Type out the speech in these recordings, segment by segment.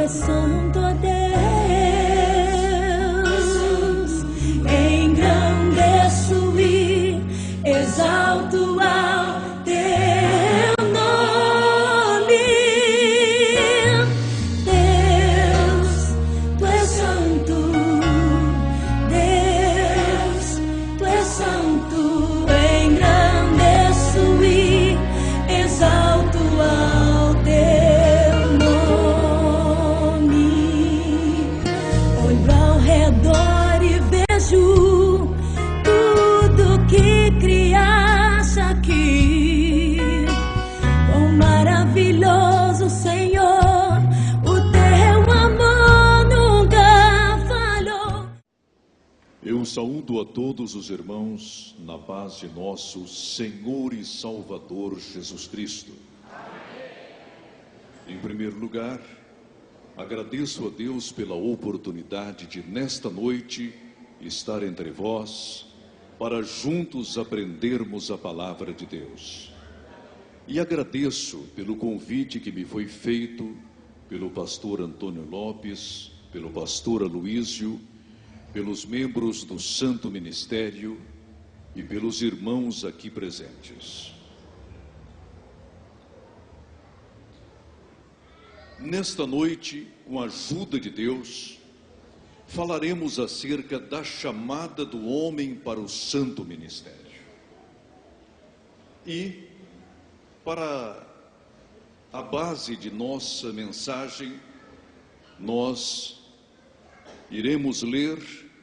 és santo, ó Deus. Engrandeço e exalto ao teu nome. Deus, tu és santo. Deus, tu és santo. Engrandeço e exalto ao teu nome. Olho ao redor e vejo tudo que criaste aqui. Quão maravilhoso, Senhor, o teu amor nunca falhou. Eu saúdo a todos os irmãos na paz de nosso Senhor e Salvador Jesus Cristo. Em primeiro lugar, agradeço a Deus pela oportunidade de, nesta noite, estar entre vós, para juntos aprendermos a palavra de Deus. E agradeço pelo convite que me foi feito pelo pastor Antônio Lopes, pelo pastor Aloísio, pelos membros do Santo Ministério e pelos irmãos aqui presentes. Nesta noite, com a ajuda de Deus, falaremos acerca da chamada do homem para o Santo Ministério. E, para a base de nossa mensagem, nós iremos ler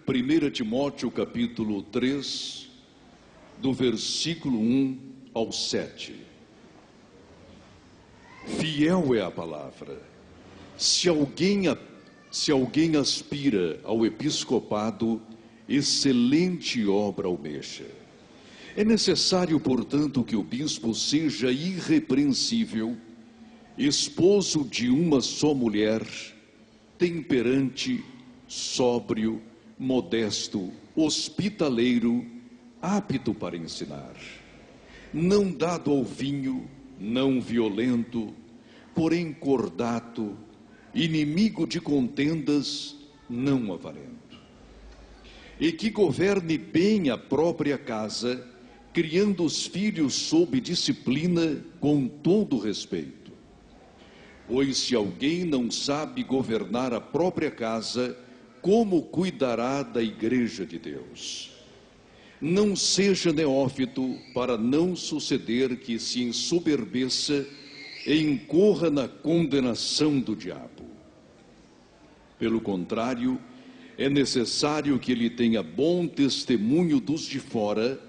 1 Timóteo capítulo 3, do versículo 1 ao 7. Fiel é a palavra. Se alguém aspira ao episcopado, excelente obra almeja. É necessário, portanto, que o bispo seja irrepreensível, esposo de uma só mulher, temperante, sóbrio, modesto, hospitaleiro, apto para ensinar, não dado ao vinho, não violento, porém cordato, inimigo de contendas, não avarento, e que governe bem a própria casa, criando os filhos sob disciplina com todo respeito. Pois se alguém não sabe governar a própria casa, como cuidará da igreja de Deus? Não seja neófito, para não suceder que se ensoberbeça e incorra na condenação do diabo. Pelo contrário, é necessário que ele tenha bom testemunho dos de fora,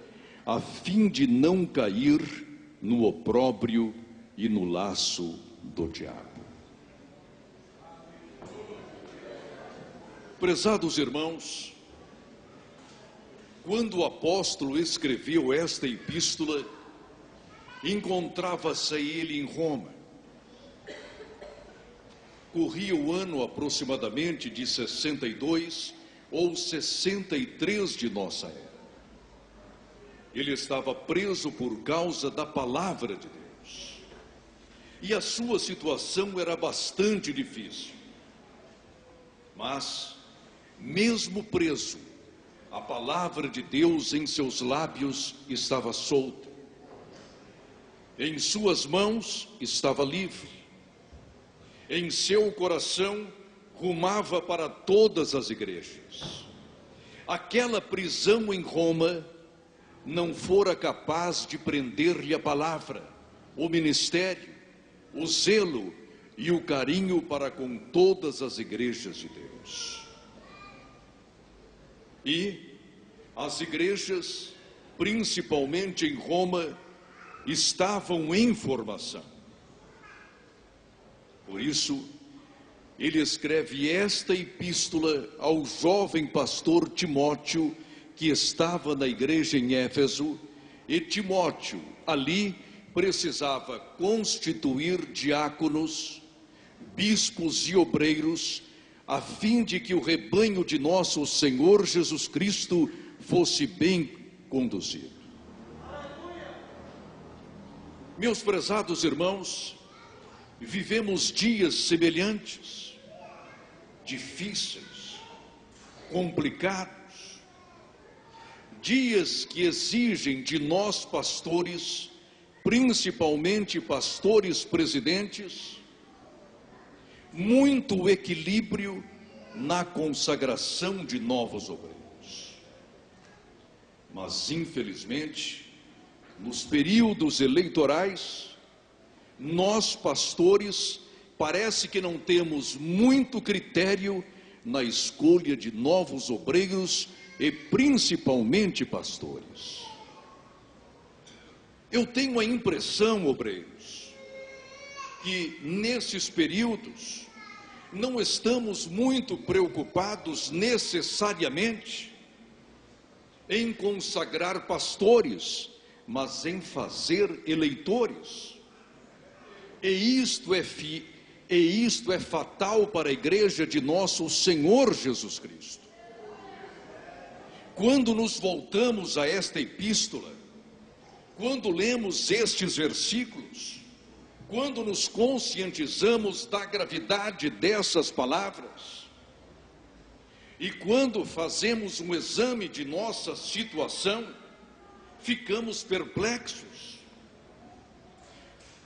a fim de não cair no opróbrio e no laço do diabo. Prezados irmãos, quando o apóstolo escreveu esta epístola, encontrava-se ele em Roma. Corria o ano aproximadamente de 62 ou 63 de nossa era. Ele estava preso por causa da palavra de Deus. E a sua situação era bastante difícil. Mas, mesmo preso, a palavra de Deus em seus lábios estava solta. Em suas mãos estava livre. Em seu coração rumava para todas as igrejas. Aquela prisão em Roma não fora capaz de prender-lhe a palavra, o ministério, o zelo e o carinho para com todas as igrejas de Deus. E as igrejas, principalmente em Roma, estavam em formação. Por isso, ele escreve esta epístola ao jovem pastor Timóteo, que estava na igreja em Éfeso, e Timóteo ali precisava constituir diáconos, bispos e obreiros, a fim de que o rebanho de nosso Senhor Jesus Cristo fosse bem conduzido. Meus prezados irmãos, vivemos dias semelhantes. difíceis, complicados, dias que exigem de nós pastores, principalmente pastores presidentes, muito equilíbrio na consagração de novos obreiros. Mas, infelizmente, nos períodos eleitorais, nós pastores parece que não temos muito critério na escolha de novos obreiros e principalmente pastores. Eu tenho a impressão, obreiros, que nesses períodos não estamos muito preocupados necessariamente em consagrar pastores, mas em fazer eleitores. E isto é fatal para a igreja de nosso Senhor Jesus Cristo. Quando nos voltamos a esta epístola, quando lemos estes versículos, quando nos conscientizamos da gravidade dessas palavras, e quando fazemos um exame de nossa situação, ficamos perplexos.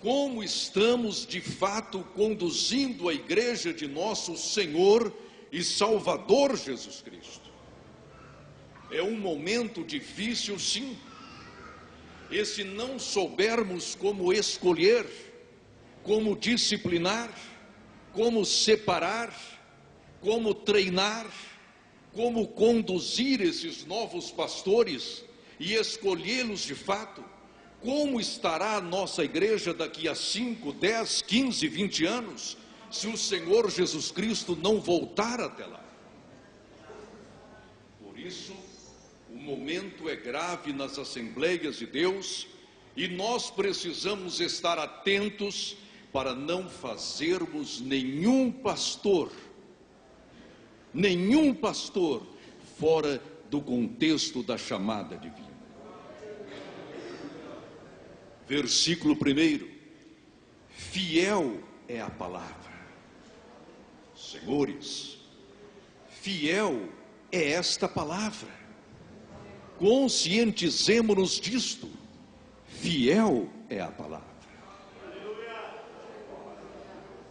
Como estamos de fato conduzindo a igreja de nosso Senhor e Salvador Jesus Cristo? É um momento difícil, sim. E se não soubermos como escolher, como disciplinar, como separar, como treinar, como conduzir esses novos pastores e escolhê-los de fato, como estará a nossa igreja daqui a 5, 10, 15, 20 anos, se o Senhor Jesus Cristo não voltar até lá? Por isso, o momento é grave nas Assembleias de Deus e nós precisamos estar atentos para não fazermos nenhum pastor fora do contexto da chamada divina. Versículo 1: fiel é a palavra. Senhores, fiel é esta palavra. Conscientizemo-nos disto. Fiel é a palavra.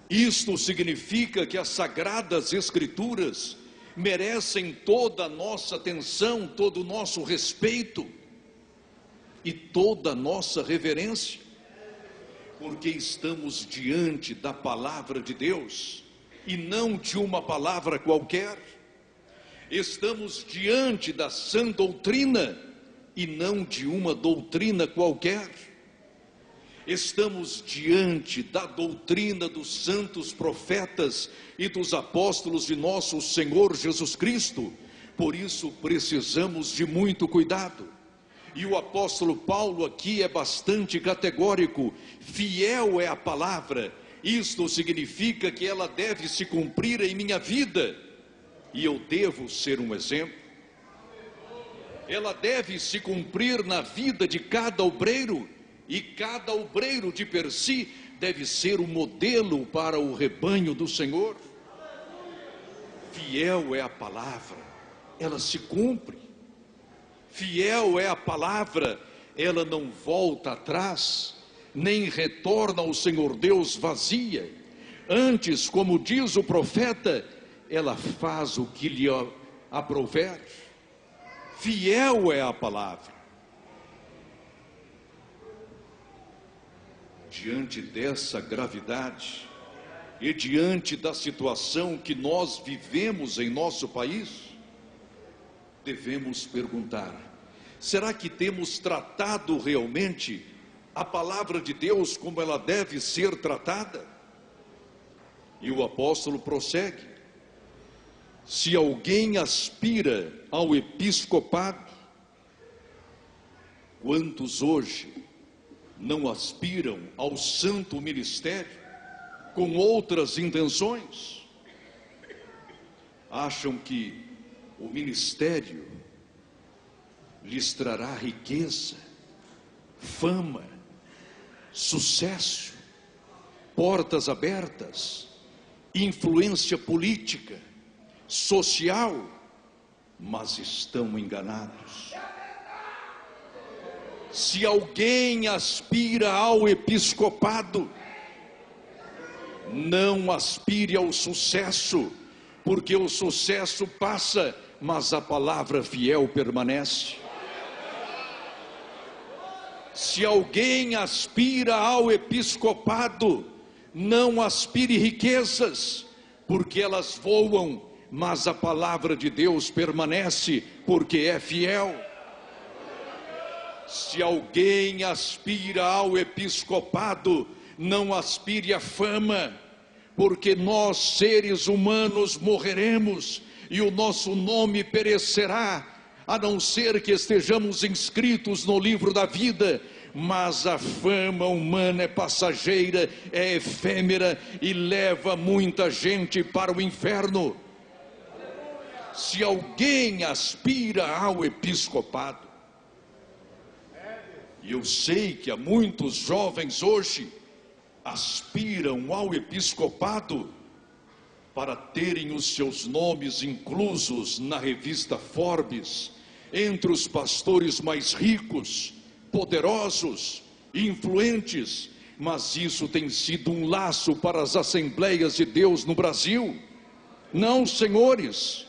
Isto significa que as Sagradas Escrituras merecem toda a nossa atenção, todo o nosso respeito e toda a nossa reverência, porque estamos diante da palavra de Deus e não de uma palavra qualquer. Estamos diante da sã doutrina e não de uma doutrina qualquer. Estamos diante da doutrina dos santos profetas e dos apóstolos de nosso Senhor Jesus Cristo. Por isso precisamos de muito cuidado. E o apóstolo Paulo aqui é bastante categórico: fiel é a palavra. Isto significa que ela deve se cumprir em minha vida, e eu devo ser um exemplo. Ela deve se cumprir na vida de cada obreiro, e cada obreiro de per si deve ser um modelo para o rebanho do Senhor. Fiel é a palavra, ela se cumpre. Fiel é a palavra, ela não volta atrás, nem retorna ao Senhor Deus vazia. Antes, como diz o profeta, ela faz o que lhe aprouver. Fiel é a palavra. Diante dessa gravidade e diante da situação que nós vivemos em nosso país, devemos perguntar: será que temos tratado realmente a palavra de Deus como ela deve ser tratada? E o apóstolo prossegue: se alguém aspira ao episcopado, quantos hoje não aspiram ao santo ministério com outras intenções? Acham que o ministério lhes trará riqueza, fama, sucesso, portas abertas, influência política, social, mas estão enganados. Se alguém aspira ao episcopado, não aspire ao sucesso, porque o sucesso passa, mas a palavra fiel permanece. Se alguém aspira ao episcopado, não aspire riquezas, porque elas voam, mas a palavra de Deus permanece, porque é fiel. Se alguém aspira ao episcopado, não aspire à fama, porque nós, seres humanos, morreremos e o nosso nome perecerá, a não ser que estejamos inscritos no livro da vida. Mas a fama humana é passageira, é efêmera e leva muita gente para o inferno. Se alguém aspira ao episcopado, e eu sei que há muitos jovens hoje aspiram ao episcopado para terem os seus nomes inclusos na revista Forbes, entre os pastores mais ricos, poderosos, influentes, mas isso tem sido um laço para as Assembleias de Deus no Brasil. Não, senhores,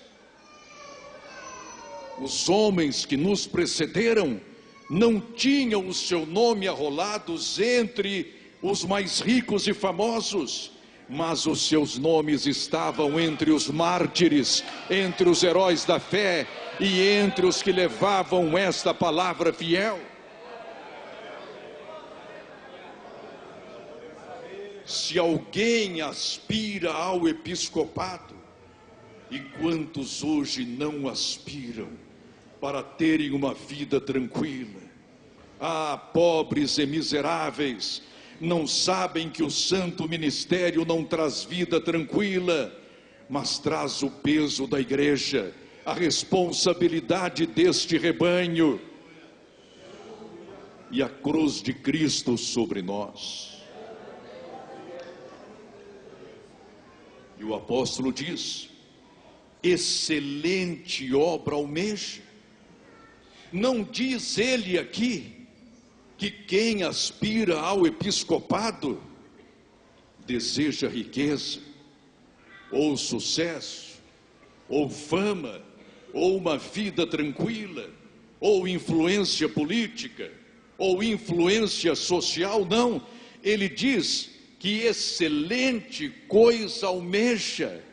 os homens que nos precederam não tinham o seu nome arrolados entre os mais ricos e famosos, mas os seus nomes estavam entre os mártires, entre os heróis da fé e entre os que levavam esta palavra fiel. Se alguém aspira ao episcopado, e quantos hoje não aspiram para terem uma vida tranquila? Ah, pobres e miseráveis, não sabem que o santo ministério não traz vida tranquila, mas traz o peso da igreja, a responsabilidade deste rebanho e a cruz de Cristo sobre nós. E o apóstolo diz: excelente obra almeja. Não diz ele aqui que quem aspira ao episcopado deseja riqueza, ou sucesso, ou fama, ou uma vida tranquila, ou influência política, ou influência social. Não, ele diz que excelente coisa almeja,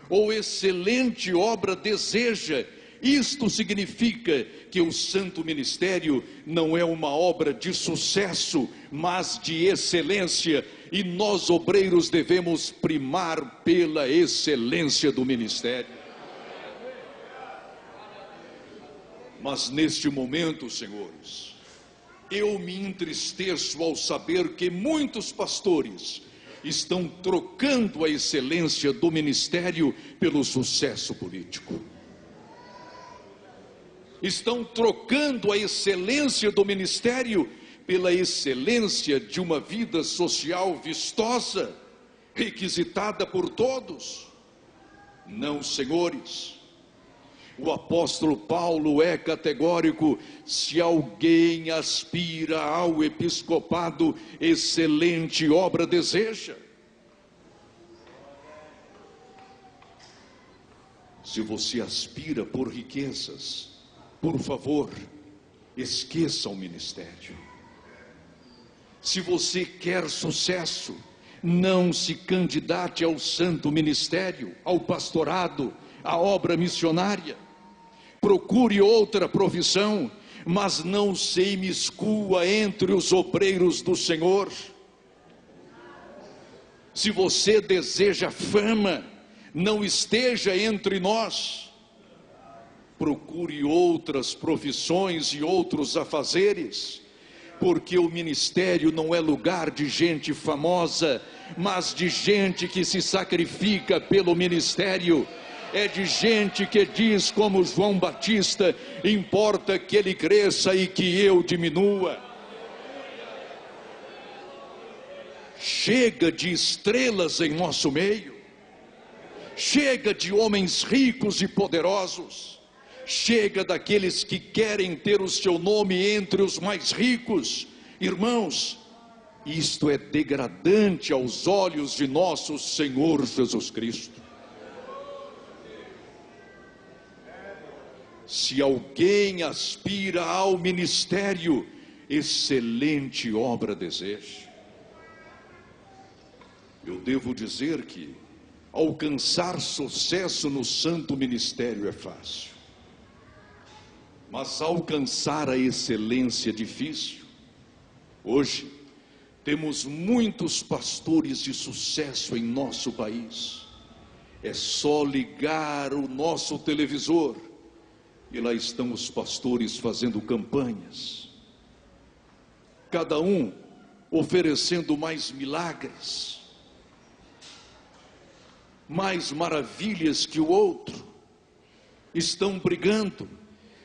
ou excelente obra deseja. Isto significa que o santo ministério não é uma obra de sucesso, mas de excelência, e nós obreiros devemos primar pela excelência do ministério. Mas neste momento, senhores, eu me entristeço ao saber que muitos pastores estão trocando a excelência do ministério pelo sucesso político. Estão trocando a excelência do ministério pela excelência de uma vida social vistosa, requisitada por todos. Não, senhores, o apóstolo Paulo é categórico: se alguém aspira ao episcopado, excelente obra deseja. Se você aspira por riquezas, por favor, esqueça o ministério. Se você quer sucesso, não se candidate ao santo ministério, ao pastorado, à obra missionária. Procure outra profissão, mas não se imiscua entre os obreiros do Senhor. Se você deseja fama, não esteja entre nós. Procure outras profissões e outros afazeres, porque o ministério não é lugar de gente famosa, mas de gente que se sacrifica pelo ministério. É de gente que diz como João Batista: importa que ele cresça e que eu diminua. Chega de estrelas em nosso meio. chega de homens ricos e poderosos, chega daqueles que querem ter o seu nome entre os mais ricos. Irmãos, isto é degradante aos olhos de nosso Senhor Jesus Cristo. Se alguém aspira ao ministério, excelente obra deseja. Eu devo dizer que alcançar sucesso no santo ministério é fácil, mas alcançar a excelência é difícil. Hoje temos muitos pastores de sucesso em nosso país. É só ligar o nosso televisor e lá estão os pastores fazendo campanhas, cada um oferecendo mais milagres, mais maravilhas que o outro. Estão brigando,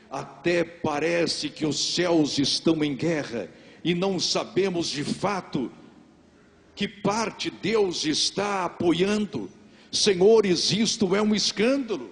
até parece que os céus estão em guerra, e não sabemos de fato que parte Deus está apoiando. Senhores, isto é um escândalo.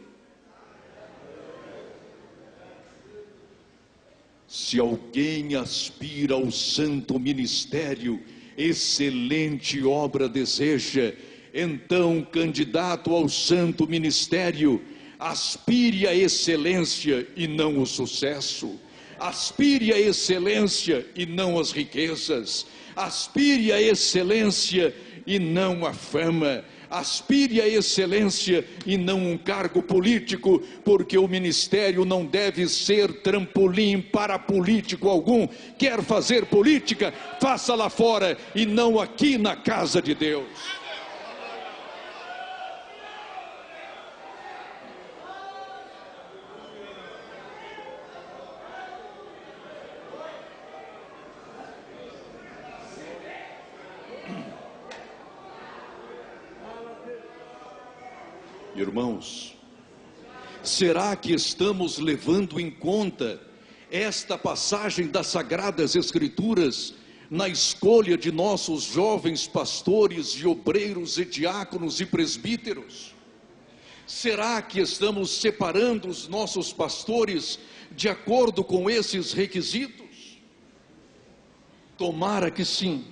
Se alguém aspira ao santo ministério, excelente obra deseja. Então, candidato ao santo ministério, aspire à excelência e não o sucesso. Aspire à excelência e não as riquezas. Aspire à excelência e não a fama. Aspire à excelência e não um cargo político, porque o ministério não deve ser trampolim para político algum. Quer fazer política? Faça lá fora e não aqui na casa de Deus. Irmãos, será que estamos levando em conta esta passagem das Sagradas Escrituras na escolha de nossos jovens pastores e obreiros e diáconos e presbíteros? Será que estamos separando os nossos pastores de acordo com esses requisitos? Tomara que sim.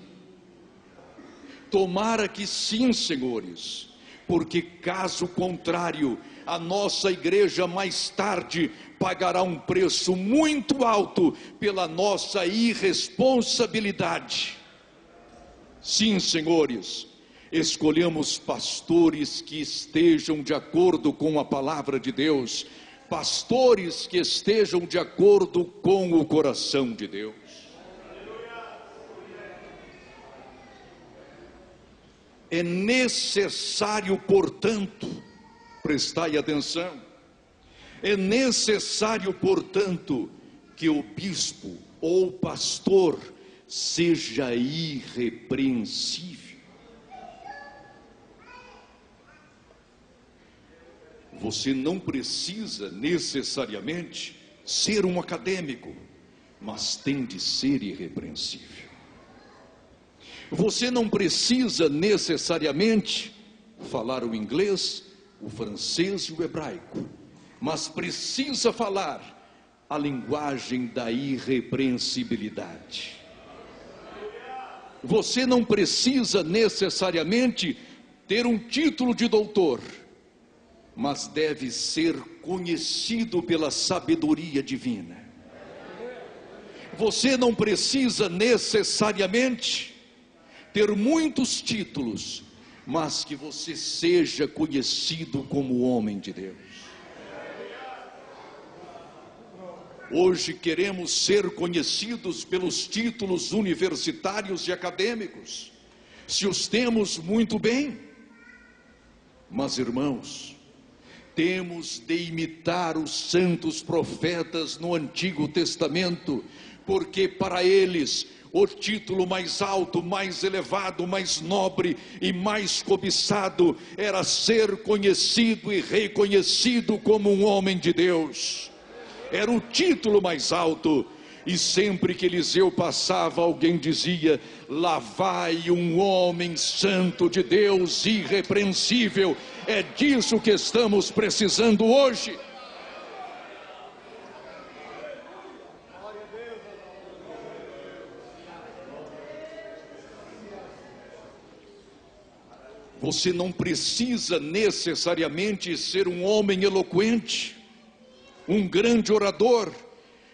Tomara que sim, senhores. Porque caso contrário, a nossa igreja mais tarde pagará um preço muito alto pela nossa irresponsabilidade. Sim, senhores, escolhemos pastores que estejam de acordo com a palavra de Deus, pastores que estejam de acordo com o coração de Deus. É necessário, portanto, prestai atenção, é necessário, portanto, que o bispo ou pastor seja irrepreensível. Você não precisa necessariamente ser um acadêmico, mas tem de ser irrepreensível. Você não precisa necessariamente falar o inglês, o francês e o hebraico, mas precisa falar a linguagem da irrepreensibilidade. Você não precisa necessariamente ter um título de doutor, mas deve ser conhecido pela sabedoria divina. Você não precisa necessariamente ter muitos títulos, mas que você seja conhecido como homem de Deus. Hoje queremos ser conhecidos pelos títulos universitários e acadêmicos. Se os temos, muito bem. Mas, irmãos, temos de imitar os santos profetas no Antigo Testamento, porque para eles o título mais alto, mais elevado, mais nobre e mais cobiçado era ser conhecido e reconhecido como um homem de Deus. Era o título mais alto. E sempre que Eliseu passava, alguém dizia: lá vai um homem santo de Deus, irrepreensível. É disso que estamos precisando hoje. Você não precisa necessariamente ser um homem eloquente, um grande orador,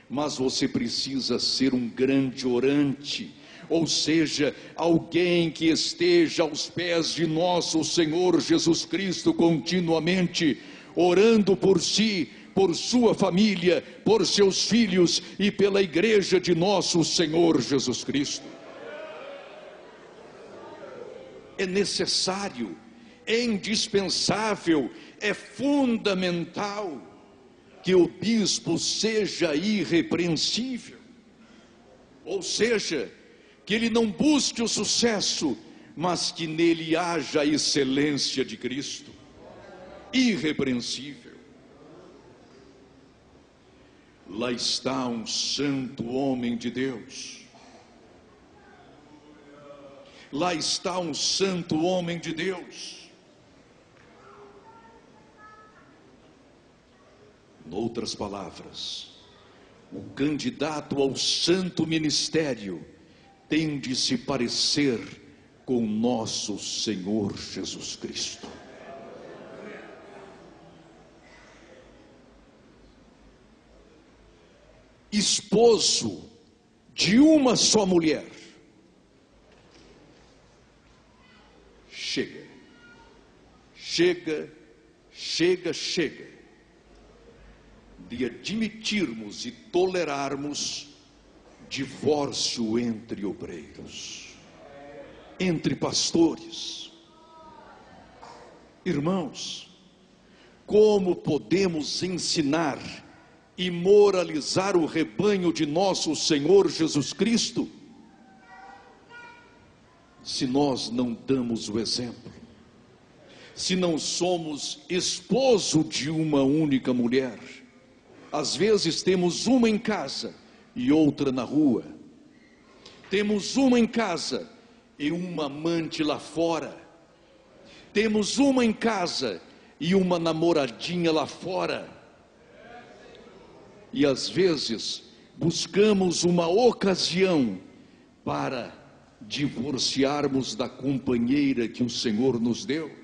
mas você precisa ser um grande orante, ou seja, alguém que esteja aos pés de nosso Senhor Jesus Cristo continuamente, orando por si, por sua família, por seus filhos e pela igreja de nosso Senhor Jesus Cristo. É necessário, é indispensável, é fundamental que o bispo seja irrepreensível, ou seja, que ele não busque o sucesso, mas que nele haja a excelência de Cristo, irrepreensível. Lá está um santo homem de Deus. Lá está um santo homem de Deus. Noutras palavras, o candidato ao santo ministério tem de se parecer com nosso Senhor Jesus Cristo. Esposo de uma só mulher. Chega de admitirmos e tolerarmos divórcio entre obreiros, entre pastores. Irmãos, como podemos ensinar e moralizar o rebanho de nosso Senhor Jesus Cristo se nós não damos o exemplo? Se não somos esposo de uma única mulher? Às vezes temos uma em casa e outra na rua. Temos uma em casa e uma amante lá fora. Temos uma em casa e uma namoradinha lá fora. E às vezes buscamos uma ocasião para divorciarmos da companheira que o Senhor nos deu.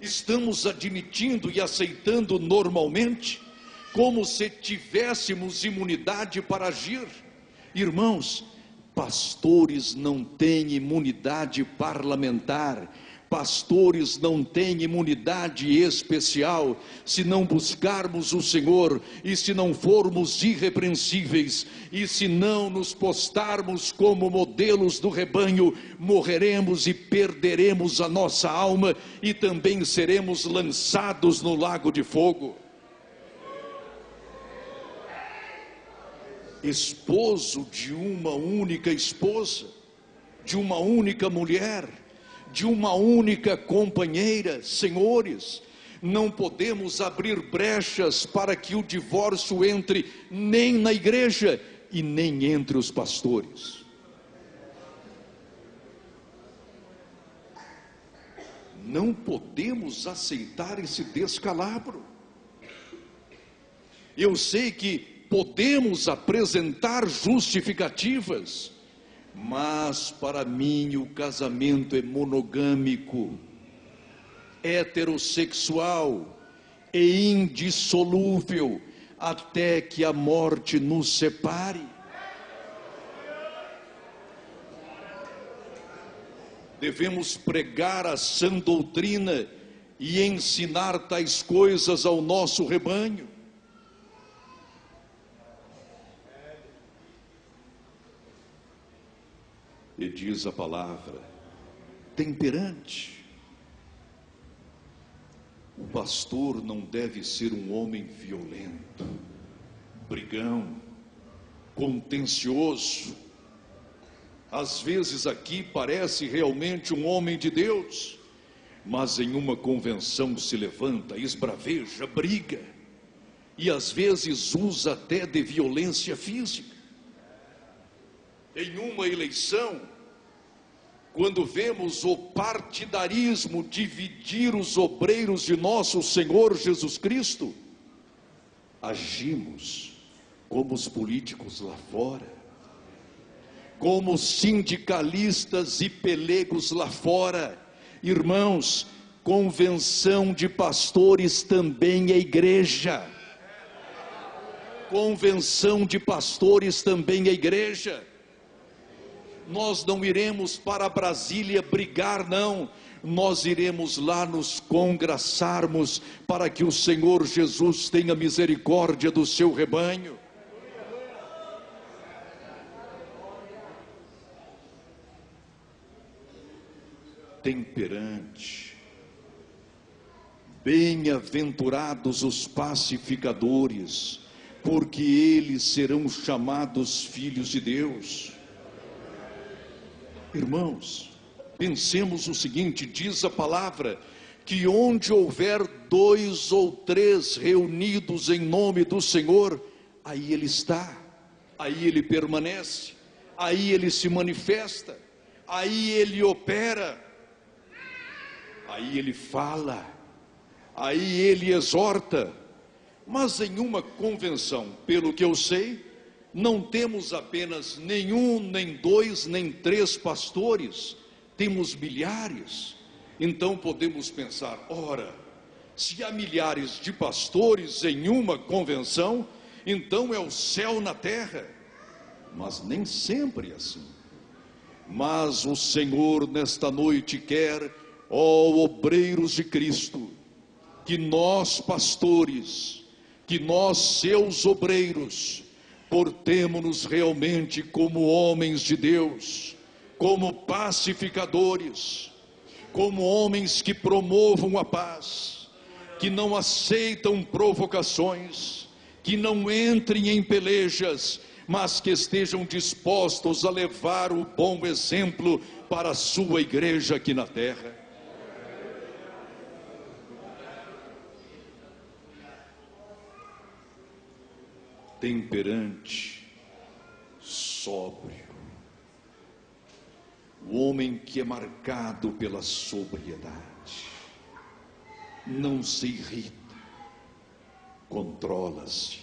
Estamos admitindo e aceitando normalmente, como se tivéssemos imunidade para agir. Irmãos, pastores não têm imunidade parlamentar, pastores não têm imunidade especial, se não buscarmos o Senhor, e se não formos irrepreensíveis, e se não nos postarmos como modelos do rebanho, morreremos e perderemos a nossa alma, e também seremos lançados no lago de fogo. Esposo de uma única esposa, de uma única mulher, de uma única companheira. Senhores, não podemos abrir brechas para que o divórcio entre nem na igreja e nem entre os pastores. Não podemos aceitar esse descalabro. Eu sei que podemos apresentar justificativas, mas para mim o casamento é monogâmico, heterossexual e indissolúvel até que a morte nos separe. Devemos pregar a sã doutrina e ensinar tais coisas ao nosso rebanho. E diz a palavra, temperante. O pastor não deve ser um homem violento, brigão, contencioso. Às vezes aqui parece realmente um homem de Deus, mas em uma convenção se levanta, esbraveja, briga. e às vezes usa até de violência física. Em uma eleição, quando vemos o partidarismo dividir os obreiros de nosso Senhor Jesus Cristo, agimos como os políticos lá fora, como sindicalistas e pelegos lá fora. Irmãos, convenção de pastores também é igreja. Convenção de pastores também é igreja. Nós não iremos para Brasília brigar, não. Nós iremos lá nos congraçarmos para que o Senhor Jesus tenha misericórdia do seu rebanho. Temperante. Bem-aventurados os pacificadores, porque eles serão chamados filhos de Deus. Irmãos, pensemos o seguinte: diz a palavra que onde houver 2 ou 3 reunidos em nome do Senhor, aí Ele está, aí Ele permanece, aí Ele se manifesta, aí Ele opera, aí Ele fala, aí Ele exorta. Mas em uma convenção, pelo que eu sei, não temos apenas nenhum, nem 2, nem 3 pastores, temos milhares. Então podemos pensar, ora, se há milhares de pastores em uma convenção, então é o céu na terra. Mas nem sempre é assim. Mas o Senhor nesta noite quer, ó obreiros de Cristo, que nós pastores, que nós seus obreiros, portemo-nos realmente como homens de Deus, como pacificadores, como homens que promovam a paz, que não aceitam provocações, que não entrem em pelejas, mas que estejam dispostos a levar o bom exemplo para a sua igreja aqui na terra. Temperante, sóbrio, o homem que é marcado pela sobriedade, não se irrita, controla-se,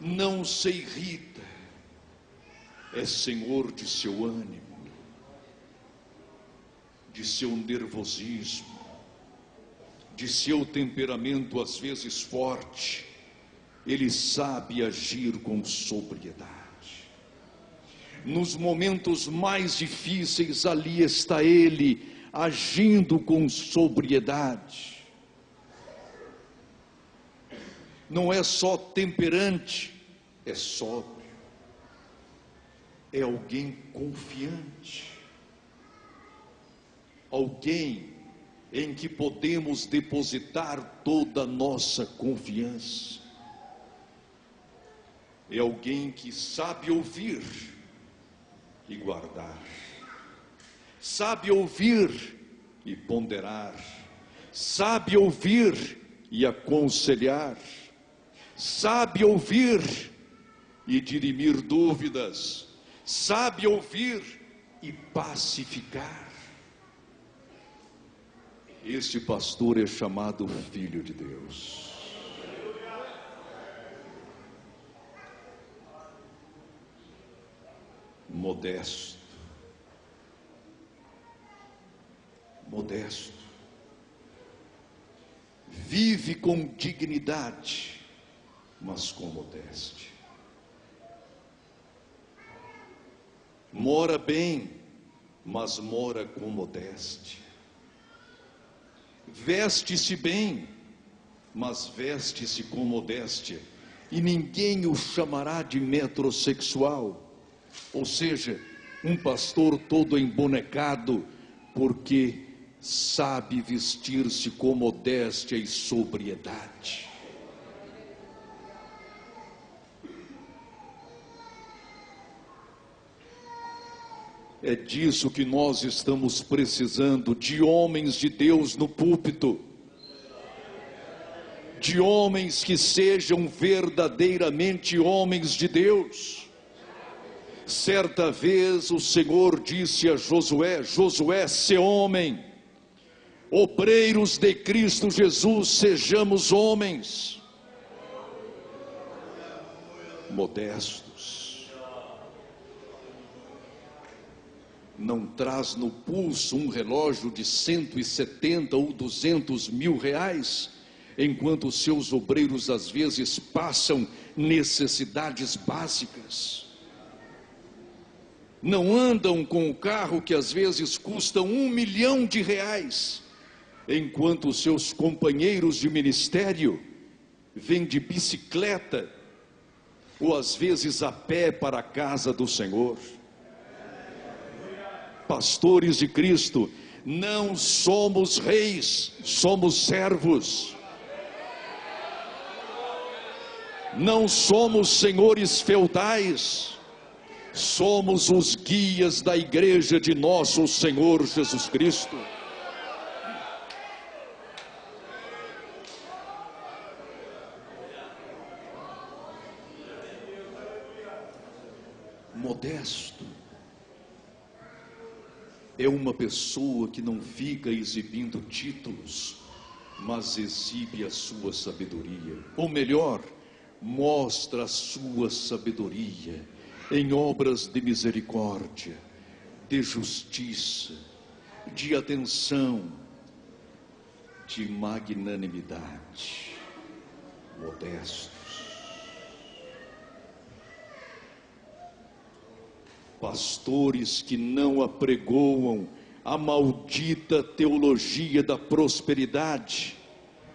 não se irrita, é senhor de seu ânimo, de seu nervosismo, de seu temperamento às vezes forte. Ele sabe agir com sobriedade. Nos momentos mais difíceis, ali está ele, agindo com sobriedade. Não é só temperante, é sóbrio. É alguém confiante. Alguém em que podemos depositar toda a nossa confiança. É alguém que sabe ouvir e guardar, sabe ouvir e ponderar, sabe ouvir e aconselhar, sabe ouvir e dirimir dúvidas, sabe ouvir e pacificar. Este pastor é chamado Filho de Deus. Modesto, vive com dignidade, mas com modéstia, mora bem, mas mora com modéstia, veste-se bem, mas veste-se com modéstia, e ninguém o chamará de metrosexual. Ou seja, um pastor todo embonecado, porque sabe vestir-se com modéstia e sobriedade. É disso que nós estamos precisando, de homens de Deus no púlpito, de homens que sejam verdadeiramente homens de Deus. Certa vez o Senhor disse a Josué: Josué, sê homem. Obreiros de Cristo Jesus, sejamos homens modestos. Não traz no pulso um relógio de 170 ou 200 mil reais, enquanto os seus obreiros às vezes passam necessidades básicas. Não andam com o carro que às vezes custa R$1 milhão, enquanto os seus companheiros de ministério vêm de bicicleta ou às vezes a pé para a casa do Senhor. Pastores de Cristo, não somos reis, somos servos. Não somos senhores feudais, somos os guias da igreja de nosso Senhor Jesus Cristo. Modesto é uma pessoa que não fica exibindo títulos, mas exibe a sua sabedoria, ou melhor, mostra a sua sabedoria em obras de misericórdia, de justiça, de atenção, de magnanimidade. Modestos. Pastores que não apregoam a maldita teologia da prosperidade,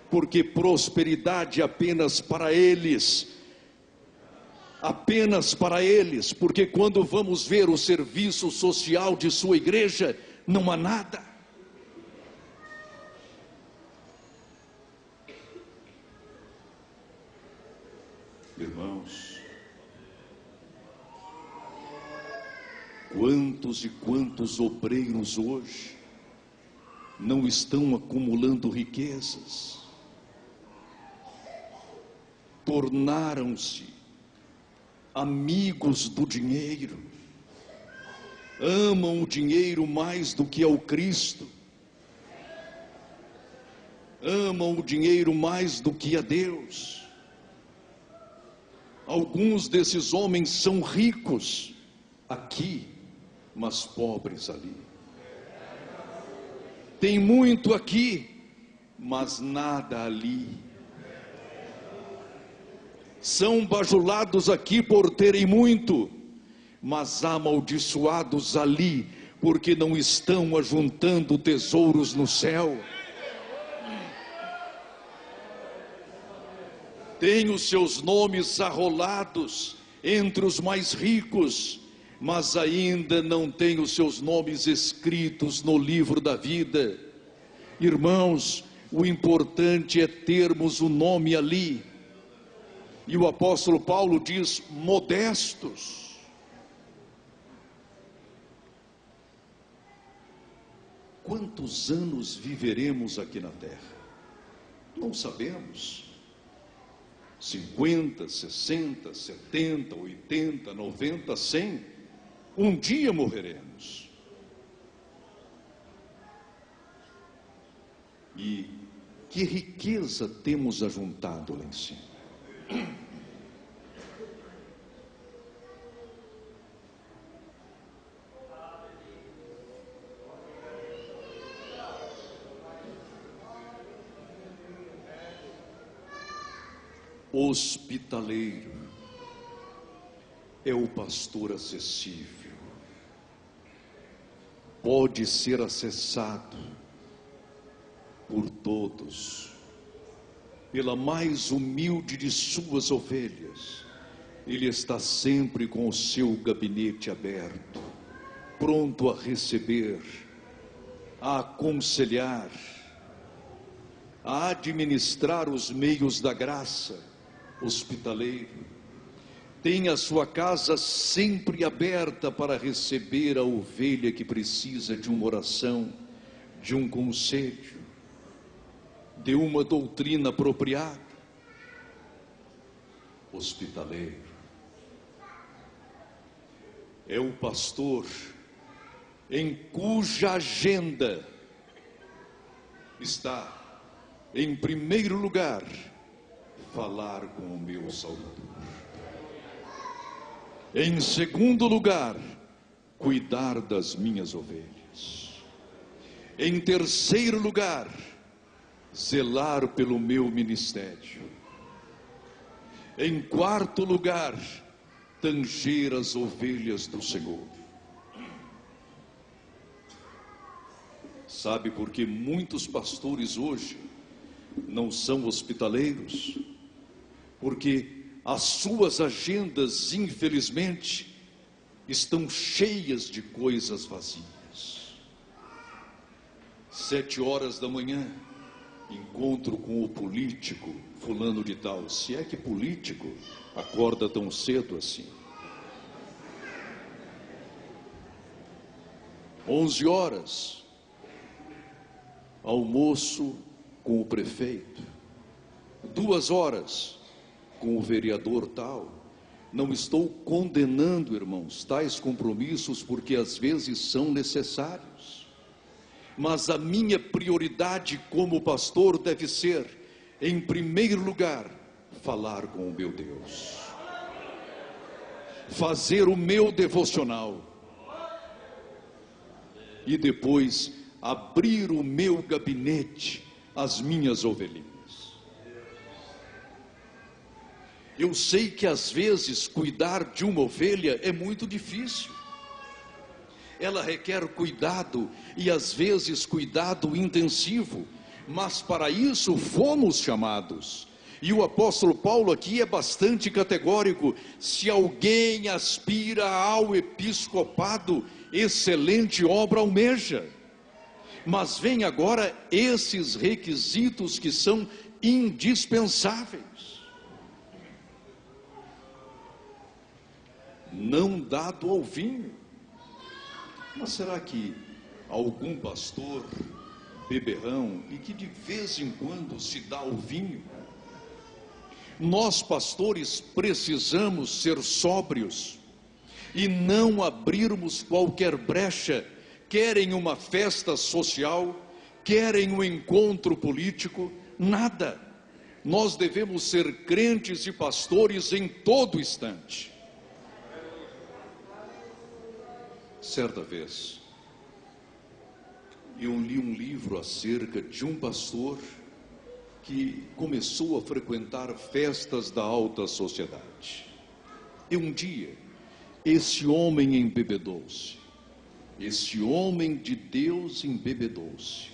porque prosperidade apenas para eles, porque quando vamos ver o serviço social de sua igreja, não há nada. Irmãos, quantos e quantos obreiros hoje não estão acumulando riquezas, tornaram-se amigos do dinheiro, amam o dinheiro mais do que ao Cristo, amam o dinheiro mais do que a Deus. Alguns desses homens são ricos aqui, mas pobres ali. Tem muito aqui, mas nada ali. São bajulados aqui por terem muito, mas amaldiçoados ali, porque não estão ajuntando tesouros no céu. Tem os seus nomes arrolados entre os mais ricos, mas ainda não tem os seus nomes escritos no livro da vida. Irmãos, o importante é termos o nome ali. E o apóstolo Paulo diz: modestos. Quantos anos viveremos aqui na terra? Não sabemos. 50, 60, 70, 80, 90, 100. Um dia morreremos. E que riqueza temos ajuntado lá em cima? Hospitaleiro é o pastor acessível, pode ser acessado por todos, pela mais humilde de suas ovelhas. Ele está sempre com o seu gabinete aberto, pronto a receber, a aconselhar, a administrar os meios da graça. Hospitaleiro tem a sua casa sempre aberta para receber a ovelha que precisa de uma oração, de um conselho, de uma doutrina apropriada. hospitaleiro. É o pastor em cuja agenda está, em primeiro lugar, falar com o meu Salvador. Em segundo lugar, cuidar das minhas ovelhas. Em terceiro lugar, zelar pelo meu ministério. Em quarto lugar, tanger as ovelhas do Senhor. Sabe por que muitos pastores hoje não são hospitaleiros? Porque as suas agendas, infelizmente, estão cheias de coisas vazias. 7h da manhã, encontro com o político fulano de tal. Se é que político acorda tão cedo assim. 11h, almoço com o prefeito. 2h, com o vereador tal. Não estou condenando, irmãos, tais compromissos, porque às vezes são necessários. Mas a minha prioridade como pastor deve ser, em primeiro lugar, falar com o meu Deus. Fazer o meu devocional. E depois, abrir o meu gabinete às minhas ovelhinhas. Eu sei que às vezes cuidar de uma ovelha é muito difícil. Ela requer cuidado e às vezes cuidado intensivo. Mas para isso fomos chamados. E o apóstolo Paulo aqui é bastante categórico. Se alguém aspira ao episcopado, excelente obra almeja. Mas vem agora esses requisitos que são indispensáveis. Não dado ao vinho. Mas será que algum pastor beberrão e que de vez em quando se dá ao vinho? Nós pastores precisamos ser sóbrios e não abrirmos qualquer brecha. Querem uma festa social, querem um encontro político, nada. Nós devemos ser crentes e pastores em todo instante. Certa vez, eu li um livro acerca de um pastor que começou a frequentar festas da alta sociedade. E um dia, esse homem embebedou-se. Esse homem de Deus embebedou-se.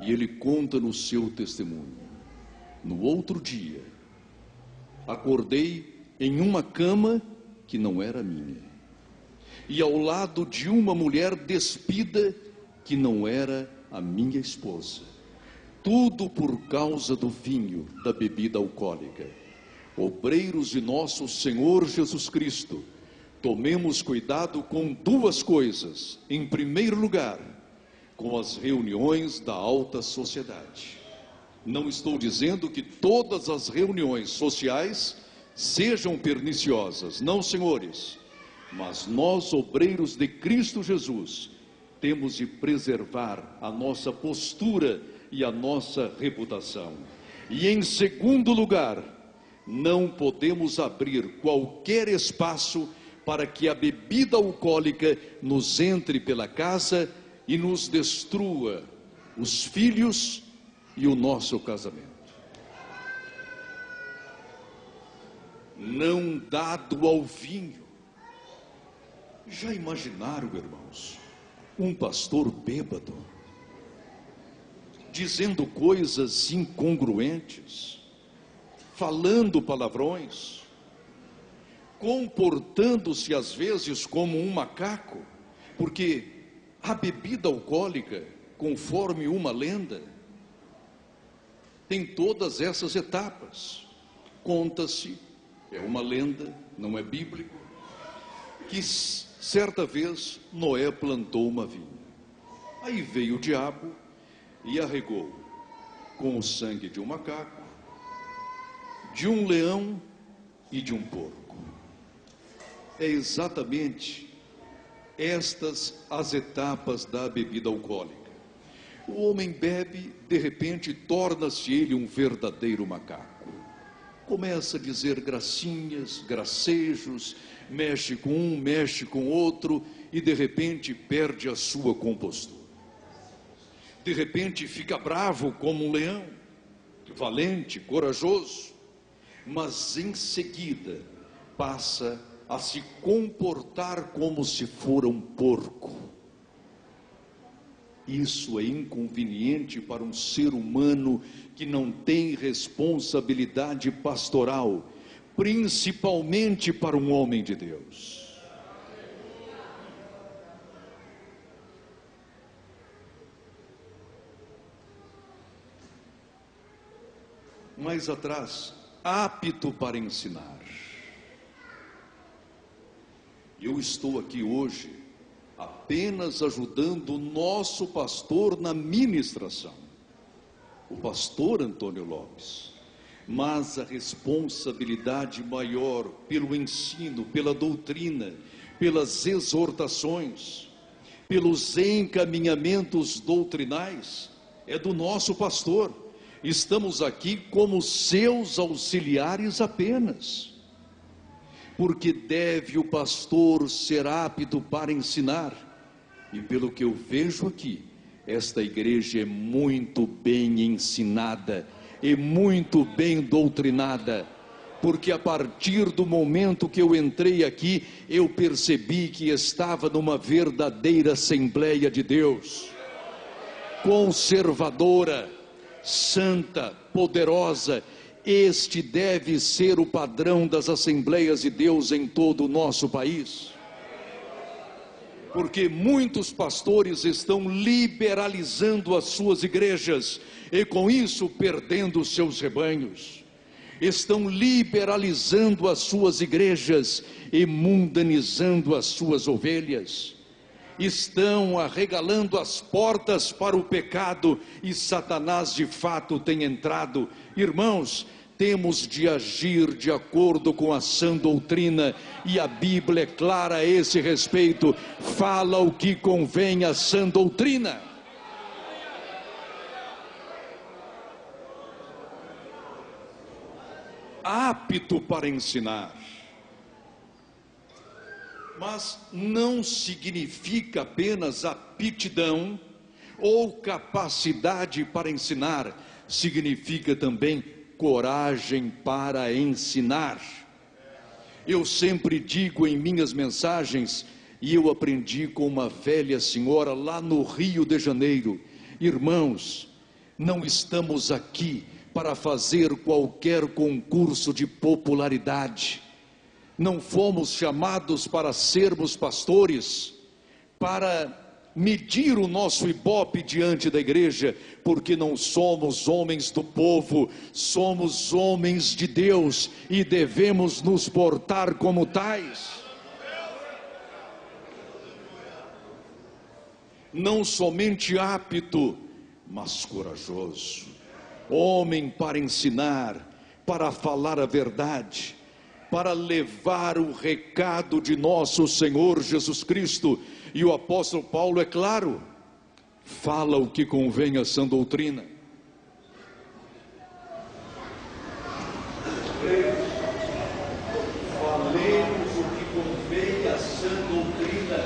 E ele conta no seu testemunho: no outro dia, acordei em uma cama que não era minha. E ao lado de uma mulher despida que não era a minha esposa. Tudo por causa do vinho, da bebida alcoólica. Obreiros de nosso Senhor Jesus Cristo, tomemos cuidado com duas coisas. Em primeiro lugar, com as reuniões da alta sociedade. Não estou dizendo que todas as reuniões sociais sejam perniciosas, não, senhores. Mas nós, obreiros de Cristo Jesus, temos de preservar a nossa postura e a nossa reputação. E em segundo lugar, não podemos abrir qualquer espaço para que a bebida alcoólica nos entre pela casa e nos destrua os filhos e o nosso casamento. Não dado ao vinho. Já imaginaram, irmãos, um pastor bêbado, dizendo coisas incongruentes, falando palavrões, comportando-se às vezes como um macaco, porque a bebida alcoólica, conforme uma lenda, tem todas essas etapas. Conta-se, é uma lenda, não é bíblico, que certa vez Noé plantou uma vinha. Aí veio o diabo e arregou com o sangue de um macaco, de um leão e de um porco. É exatamente estas as etapas da bebida alcoólica. O homem bebe, de repente torna-se ele um verdadeiro macaco. Começa a dizer gracinhas, gracejos, mexe com um, mexe com outro e de repente perde a sua compostura. De repente fica bravo como um leão, valente, corajoso, mas em seguida passa a se comportar como se fora um porco. Isso é inconveniente para um ser humano que não tem responsabilidade pastoral, principalmente para um homem de Deus. Mais atrás, apto para ensinar. Eu estou aqui hoje apenas ajudando o nosso pastor na ministração, o pastor Antônio Lopes, mas a responsabilidade maior pelo ensino, pela doutrina, pelas exortações, pelos encaminhamentos doutrinais, é do nosso pastor. Estamos aqui como seus auxiliares apenas, porque deve o pastor ser apto para ensinar, e pelo que eu vejo aqui, esta igreja é muito bem ensinada, e muito bem doutrinada, porque a partir do momento que eu entrei aqui, eu percebi que estava numa verdadeira Assembleia de Deus, conservadora, santa, poderosa. Este deve ser o padrão das Assembleias de Deus em todo o nosso país, porque muitos pastores estão liberalizando as suas igrejas e com isso perdendo os seus rebanhos. Estão liberalizando as suas igrejas e mundanizando as suas ovelhas. Estão arregalando as portas para o pecado e Satanás de fato tem entrado. Irmãos, temos de agir de acordo com a sã doutrina, e a Bíblia é clara a esse respeito, fala o que convém à sã doutrina. Apto para ensinar, mas não significa apenas aptidão ou capacidade para ensinar, significa também coragem para ensinar. Eu sempre digo em minhas mensagens, e eu aprendi com uma velha senhora lá no Rio de Janeiro: irmãos, não estamos aqui para fazer qualquer concurso de popularidade. Não fomos chamados para sermos pastores, para medir o nosso ibope diante da igreja, porque não somos homens do povo, somos homens de Deus e devemos nos portar como tais. Não somente apto, mas corajoso, homem para ensinar, para falar a verdade, para levar o recado de nosso Senhor Jesus Cristo. E o apóstolo Paulo, é claro, fala o que convém à sã doutrina. Falemos o que convém à sã doutrina,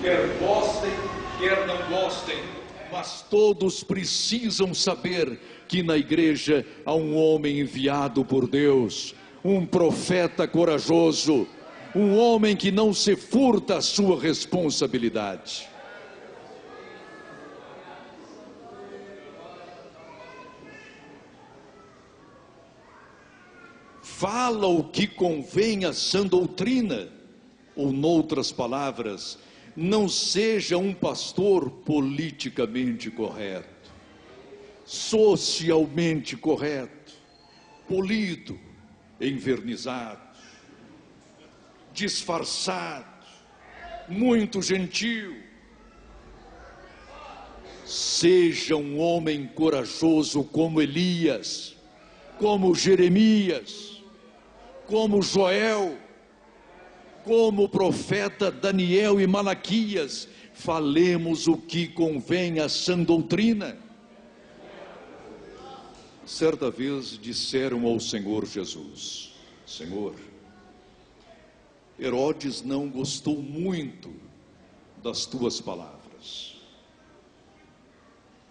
quer gostem, quer não gostem, mas todos precisam saber que na igreja há um homem enviado por Deus, um profeta corajoso, um homem que não se furta a sua responsabilidade. Fala o que convém à sã doutrina, ou noutras palavras, não seja um pastor politicamente correto, socialmente correto, polido, envernizado, disfarçado, muito gentil. Seja um homem corajoso como Elias, como Jeremias, como Joel, como o profeta Daniel e Malaquias, falemos o que convém à sã doutrina. Certa vez disseram ao Senhor Jesus: Senhor, Herodes não gostou muito das tuas palavras.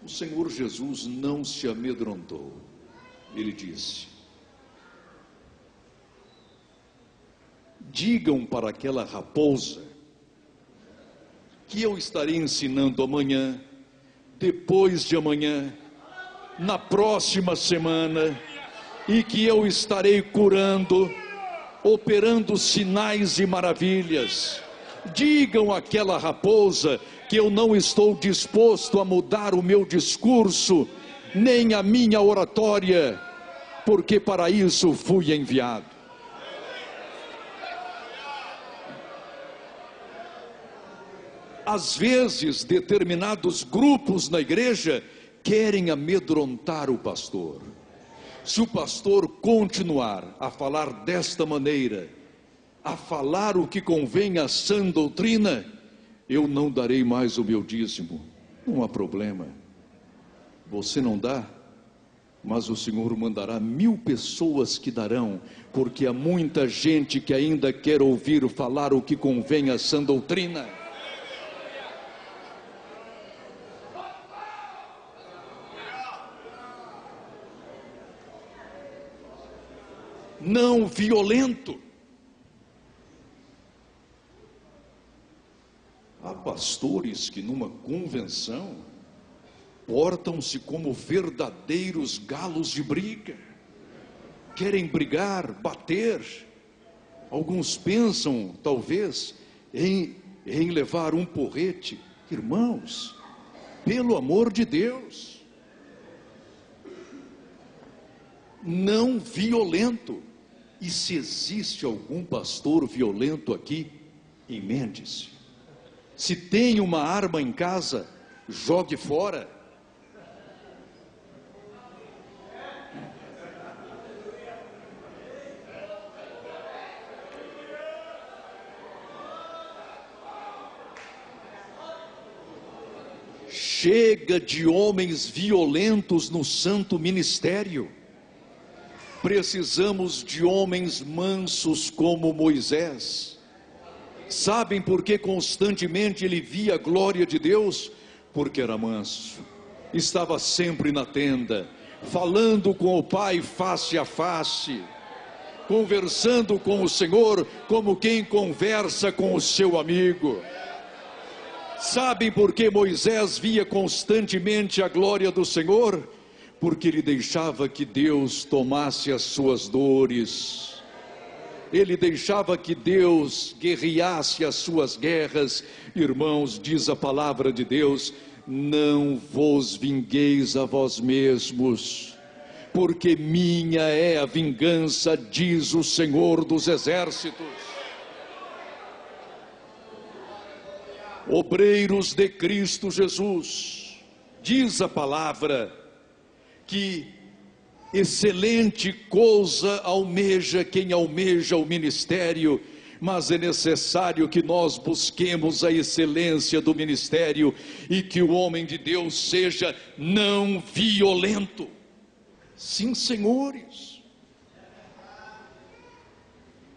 O Senhor Jesus não se amedrontou. Ele disse: digam para aquela raposa que eu estarei ensinando amanhã, depois de amanhã, na próxima semana, e que eu estarei curando, operando sinais e maravilhas. Digam àquela raposa que eu não estou disposto a mudar o meu discurso, nem a minha oratória, porque para isso fui enviado. Às vezes, determinados grupos na igreja querem amedrontar o pastor. Se o pastor continuar a falar desta maneira, a falar o que convém à sã doutrina, eu não darei mais o meu dízimo. Não há problema. Você não dá, mas o Senhor mandará 1000 pessoas que darão, porque há muita gente que ainda quer ouvir falar o que convém à sã doutrina. Não violento. Há pastores que numa convenção portam-se como verdadeiros galos de briga, querem brigar, bater. Alguns pensam talvez em levar um porrete. Irmãos, pelo amor de Deus, não violento. E se existe algum pastor violento aqui, emende-se. Se tem uma arma em casa, jogue fora. Chega de homens violentos no santo ministério. Precisamos de homens mansos como Moisés. Sabem por que constantemente ele via a glória de Deus? Porque era manso, estava sempre na tenda, falando com o Pai face a face, conversando com o Senhor como quem conversa com o seu amigo. Sabem por que Moisés via constantemente a glória do Senhor? Porque ele deixava que Deus tomasse as suas dores, ele deixava que Deus guerreasse as suas guerras. Irmãos, diz a palavra de Deus: não vos vingueis a vós mesmos, porque minha é a vingança, diz o Senhor dos exércitos. Obreiros de Cristo Jesus, diz a palavra que excelente coisa almeja quem almeja o ministério, mas é necessário que nós busquemos a excelência do ministério e que o homem de Deus seja não violento. Sim, senhores,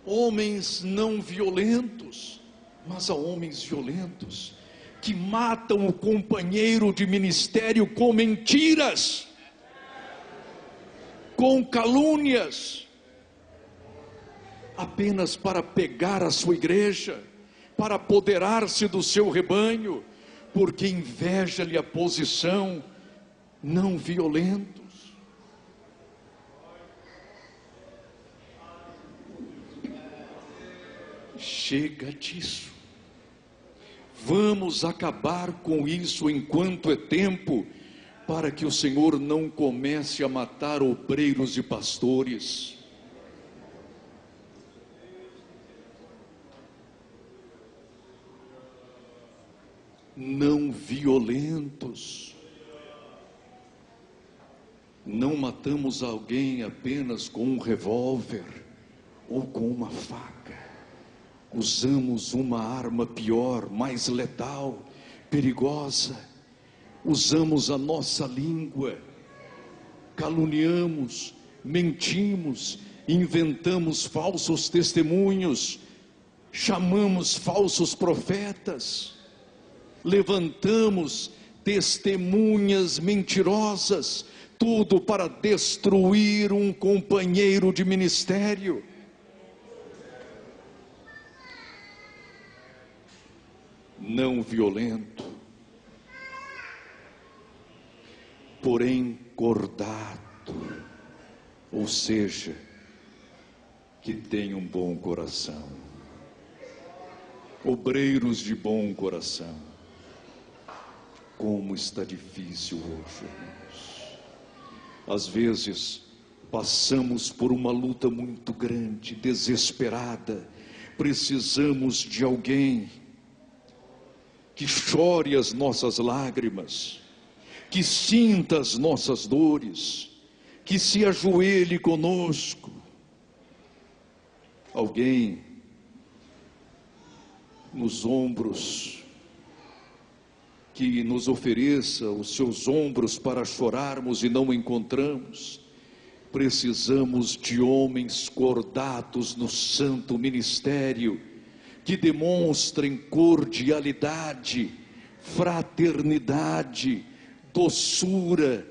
homens não violentos, mas há homens violentos que matam o companheiro de ministério com mentiras, com calúnias, apenas para pegar a sua igreja, para apoderar-se do seu rebanho, porque inveja-lhe a posição. Não violentos. Chega disso. Vamos acabar com isso enquanto é tempo, para que o Senhor não comece a matar obreiros e pastores. Não violentos. Não matamos alguém apenas com um revólver ou com uma faca. Usamos uma arma pior, mais letal, perigosa. Usamos a nossa língua, caluniamos, mentimos, inventamos falsos testemunhos, chamamos falsos profetas, levantamos testemunhas mentirosas, tudo para destruir um companheiro de ministério. Não violento, porém cordato, ou seja, que tem um bom coração. Obreiros de bom coração. Como está difícil hoje, irmãos. Às vezes passamos por uma luta muito grande, desesperada. Precisamos de alguém que chore as nossas lágrimas, que sinta as nossas dores, que se ajoelhe conosco. Alguém nos ombros, que nos ofereça os seus ombros para chorarmos e não encontramos. Precisamos de homens cordatos no santo ministério, que demonstrem cordialidade, fraternidade, doçura,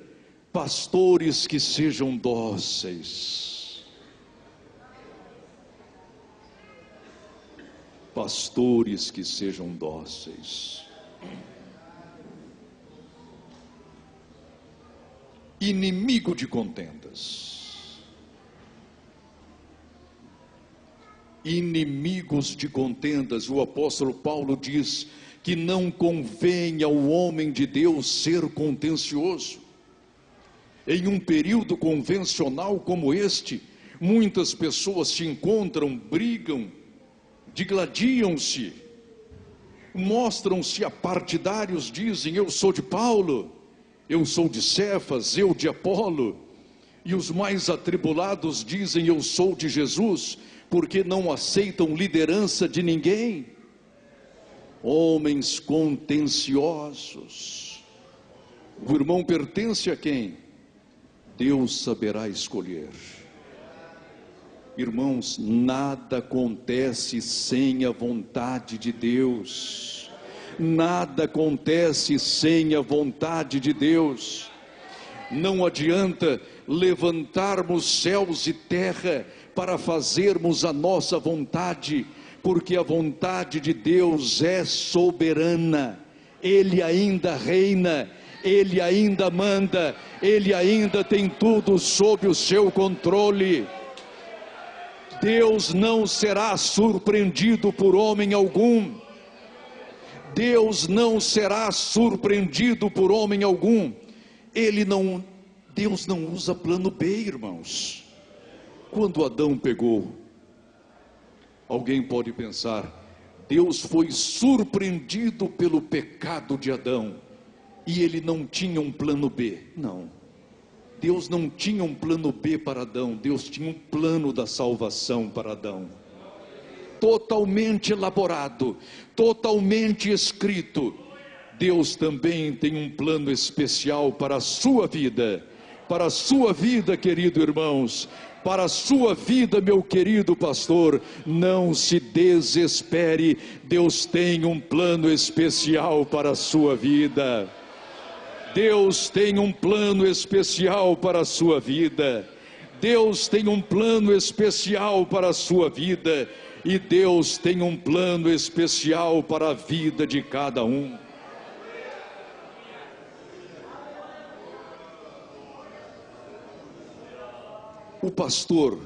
pastores que sejam dóceis. Pastores que sejam dóceis. Inimigo de contendas. Inimigos de contendas. O apóstolo Paulo diz que não convém ao homem de Deus ser contencioso. Em um período convencional como este, muitas pessoas se encontram, brigam, digladiam-se, mostram-se apartidários, dizem: eu sou de Paulo, eu sou de Cefas, eu de Apolo. E os mais atribulados dizem: eu sou de Jesus, porque não aceitam liderança de ninguém. Homens contenciosos. O irmão pertence a quem? Deus saberá escolher. Irmãos, nada acontece sem a vontade de Deus. Nada acontece sem a vontade de Deus. Não adianta levantarmos céus e terra para fazermos a nossa vontade, porque a vontade de Deus é soberana. Ele ainda reina, Ele ainda manda, Ele ainda tem tudo sob o seu controle. Deus não será surpreendido por homem algum. Deus não será surpreendido por homem algum. Deus não usa plano B, irmãos. Quando Adão pegou, alguém pode pensar: Deus foi surpreendido pelo pecado de Adão e ele não tinha um plano B. Não, Deus não tinha um plano B para Adão. Deus tinha um plano da salvação para Adão, totalmente elaborado, totalmente escrito. Deus também tem um plano especial para a sua vida, querido irmãos, para a sua vida, meu querido pastor. Não se desespere, Deus tem um plano especial para a sua vida. Deus tem um plano especial para a sua vida. Deus tem um plano especial para a sua vida. E Deus tem um plano especial para a vida de cada um. O pastor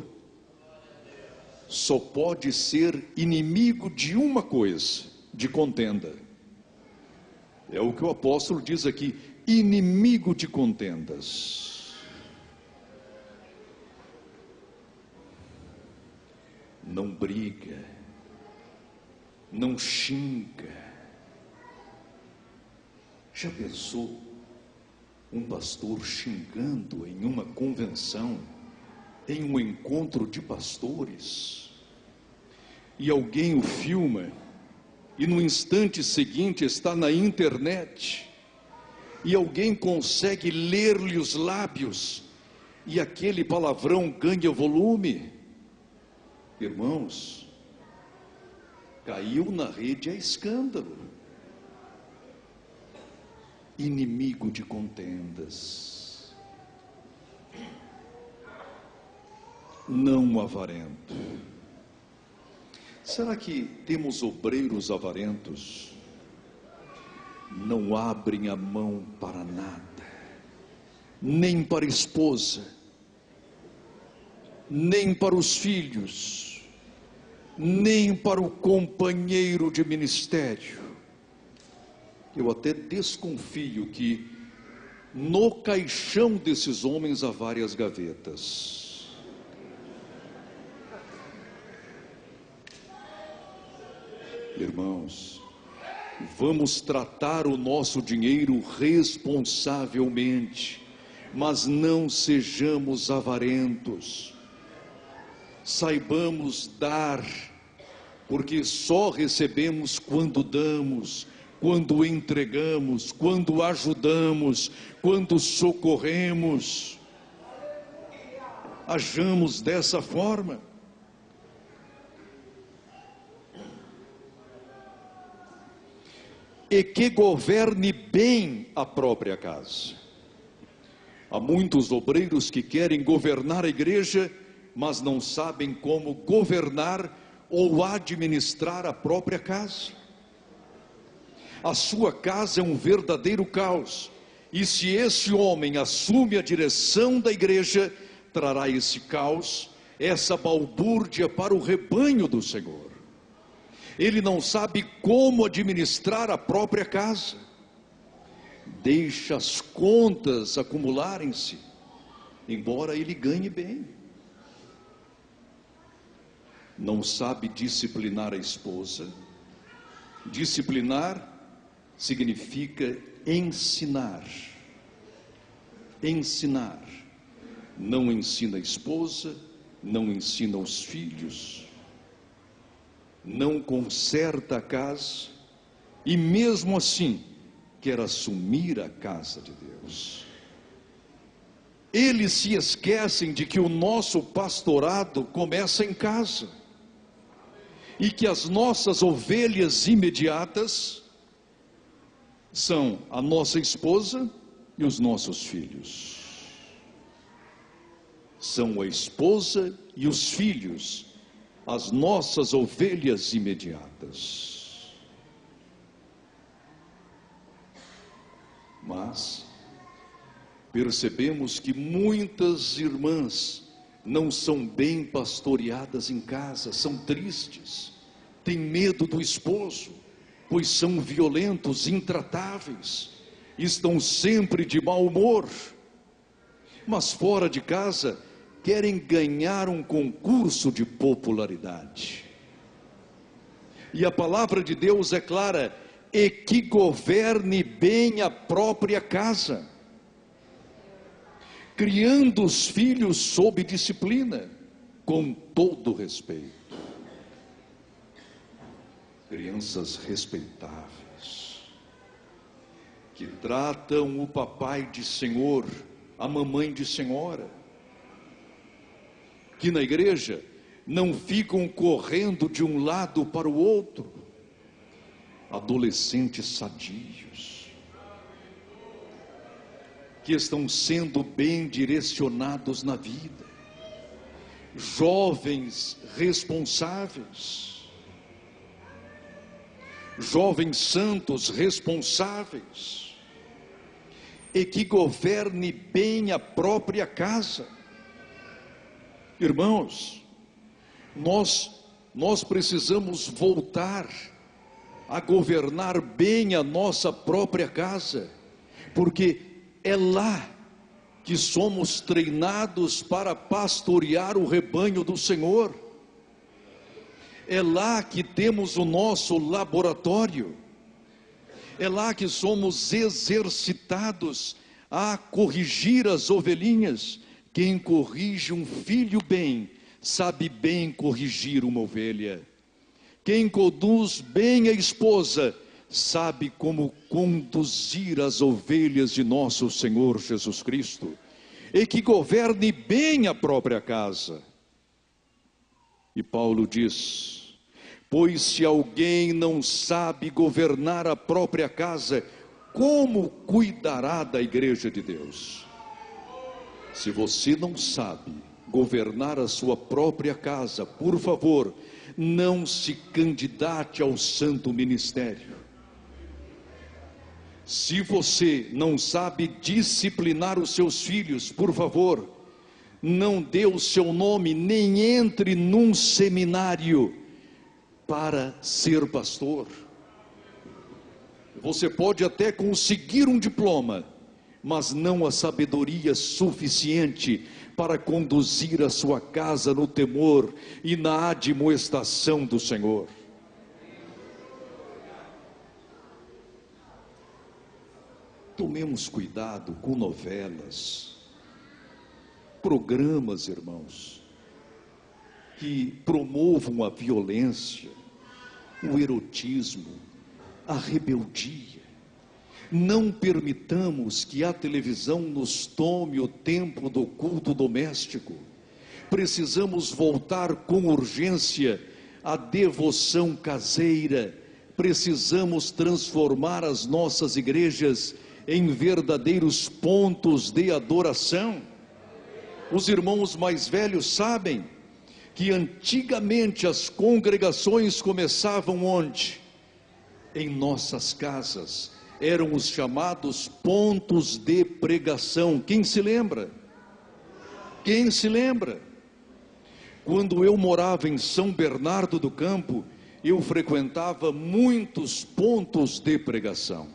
só pode ser inimigo de uma coisa: de contenda. É o que o apóstolo diz aqui: inimigo de contendas. Não briga, não xinga. Já pensou um pastor xingando em uma convenção? em um encontro de pastores, e alguém o filma, e no instante seguinte está na internet, e alguém consegue ler-lhe os lábios, e aquele palavrão ganha volume. Irmãos, caiu na rede a escândalo. Inimigo de contendas, não avarento. Será que temos obreiros avarentos? Não abrem a mão para nada, nem para a esposa, nem para os filhos, nem para o companheiro de ministério. Eu até desconfio que no caixão desses homens há várias gavetas. Irmãos, vamos tratar o nosso dinheiro responsavelmente, mas não sejamos avarentos. Saibamos dar, porque só recebemos quando damos, quando entregamos, quando ajudamos, quando socorremos. Hajamos dessa forma. E que governe bem a própria casa. Há muitos obreiros que querem governar a igreja, mas não sabem como governar ou administrar a própria casa. A sua casa é um verdadeiro caos, e se esse homem assume a direção da igreja, trará esse caos, essa balbúrdia para o rebanho do Senhor. Ele não sabe como administrar a própria casa, deixa as contas acumularem-se, embora ele ganhe bem. Não sabe disciplinar a esposa. Disciplinar significa ensinar. Ensinar. Não ensina a esposa, não ensina os filhos, não conserta a casa, e mesmo assim quer assumir a casa de Deus. Eles se esquecem de que o nosso pastorado começa em casa, e que as nossas ovelhas imediatas são a nossa esposa e os nossos filhos. São a esposa e os filhos, as nossas ovelhas imediatas. Mas percebemos que muitas irmãs não são bem pastoreadas em casa, são tristes, têm medo do esposo, pois são violentos, intratáveis, estão sempre de mau humor, mas fora de casa querem ganhar um concurso de popularidade. E a palavra de Deus é clara: e que governe bem a própria casa, criando os filhos sob disciplina, com todo respeito. Crianças respeitáveis, que tratam o papai de senhor, a mamãe de senhora, que na igreja não ficam correndo de um lado para o outro. Adolescentes sadios, que estão sendo bem direcionados na vida, jovens responsáveis, jovens santos responsáveis, e que governe bem a própria casa. Irmãos, nós precisamos voltar a governar bem a nossa própria casa, porque é lá que somos treinados para pastorear o rebanho do Senhor. É lá que temos o nosso laboratório. É lá que somos exercitados a corrigir as ovelhinhas, Quem corrige um filho bem, sabe bem corrigir uma ovelha. Quem conduz bem a esposa, sabe como conduzir as ovelhas de nosso Senhor Jesus Cristo. E que governe bem a própria casa. E Paulo diz: pois se alguém não sabe governar a própria casa, como cuidará da igreja de Deus? Se você não sabe governar a sua própria casa, por favor, não se candidate ao santo ministério. Se você não sabe disciplinar os seus filhos, por favor, não dê o seu nome, nem entre num seminário para ser pastor. Você pode até conseguir um diploma, mas não a sabedoria suficiente para conduzir a sua casa no temor e na admoestação do Senhor. Tomemos cuidado com novelas, programas, irmãos, que promovam a violência, o erotismo, a rebeldia. Não permitamos que a televisão nos tome o tempo do culto doméstico. Precisamos voltar com urgência à devoção caseira. Precisamos transformar as nossas igrejas em verdadeiros pontos de adoração. Os irmãos mais velhos sabem que antigamente as congregações começavam onde? Em nossas casas. Eram os chamados pontos de pregação. Quem se lembra? Quem se lembra? Quando eu morava em São Bernardo do Campo, eu frequentava muitos pontos de pregação.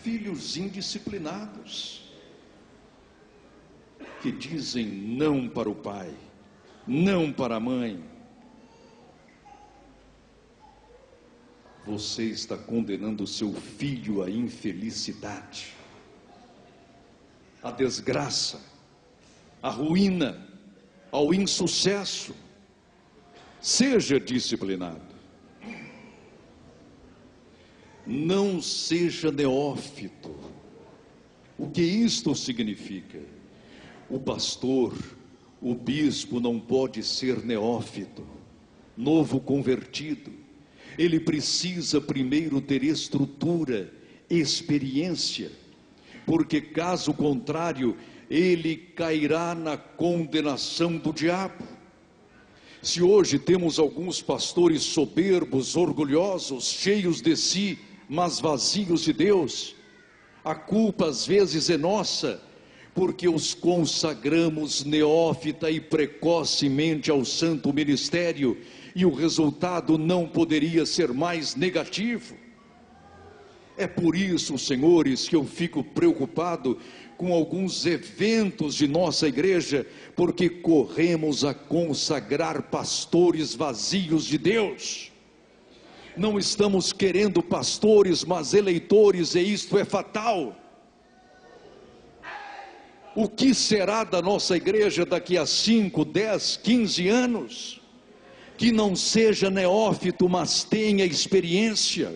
Filhos indisciplinados, que dizem não para o pai, não para a mãe. Você está condenando seu filho à infelicidade, à desgraça, à ruína, ao insucesso. Seja disciplinado. Não seja neófito. O que isto significa? O pastor, o bispo não pode ser neófito, novo convertido. Ele precisa primeiro ter estrutura, experiência, porque caso contrário, ele cairá na condenação do diabo. Se hoje temos alguns pastores soberbos, orgulhosos, cheios de si, mas vazios de Deus, a culpa às vezes é nossa, porque os consagramos neófita e precocemente ao santo ministério, e o resultado não poderia ser mais negativo. É por isso, senhores, que eu fico preocupado com alguns eventos de nossa igreja, porque corremos a consagrar pastores vazios de Deus. Não estamos querendo pastores, mas eleitores, e isto é fatal. O que será da nossa igreja daqui a 5, 10, 15 anos? Que não seja neófito, mas tenha experiência.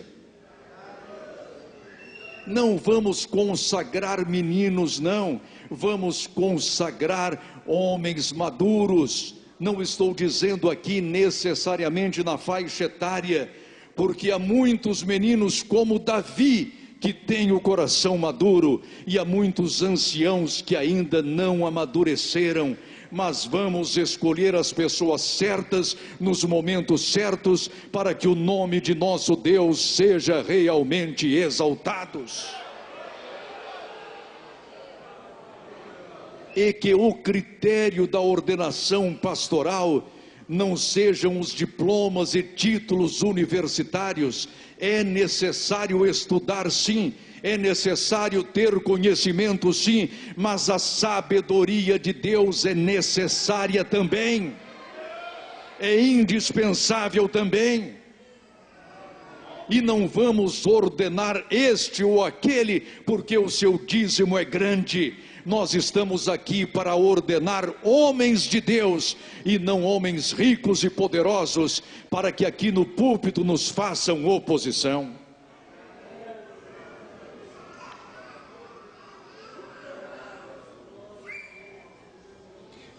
Não vamos consagrar meninos, não. Vamos consagrar homens maduros. Não estou dizendo aqui necessariamente na faixa etária, porque há muitos meninos como Davi que têm o coração maduro, e há muitos anciãos que ainda não amadureceram. Mas vamos escolher as pessoas certas, nos momentos certos, para que o nome de nosso Deus seja realmente exaltado. E que o critério da ordenação pastoral não sejam os diplomas e títulos universitários. É necessário estudar, sim. É necessário ter conhecimento, sim, mas a sabedoria de Deus é necessária também, é indispensável também. e não vamos ordenar este ou aquele, porque o seu dízimo é grande. Nós estamos aqui para ordenar homens de Deus, e não homens ricos e poderosos, para que aqui no púlpito nos façam oposição.